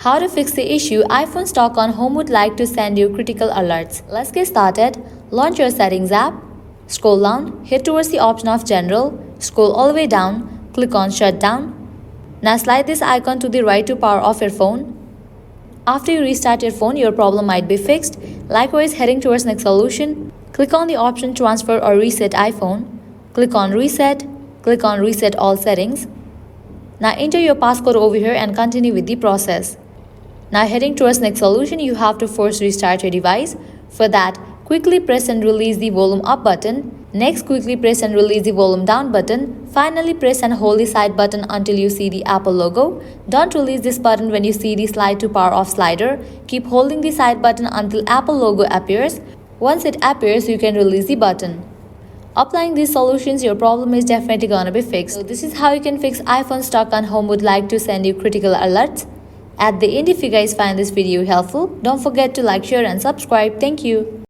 How to fix the issue iPhone stock on home would like to send you critical alerts. Let's get started. Launch your settings app. Scroll down, head towards the option of general, scroll all the way down, click on shutdown. Now slide this icon to the right to power off your phone. After you restart your phone, your problem might be fixed. Likewise, heading towards next solution, click on the option transfer or reset iPhone. Click on reset all settings. Now enter your passcode over here and continue with the process. Now heading towards next solution, you have to first restart your device. For that, quickly press and release the volume up button. Next, quickly press and release the volume down button. Finally, press and hold the side button until you see the Apple logo. Don't release this button when you see the slide to power off slider. Keep holding the side button until Apple logo appears. Once it appears, you can release the button. Applying these solutions, your problem is definitely gonna be fixed. So this is how you can fix iPhone stock on home would like to send you critical alerts. At the end, if you guys find this video helpful, don't forget to like, share and subscribe. Thank you.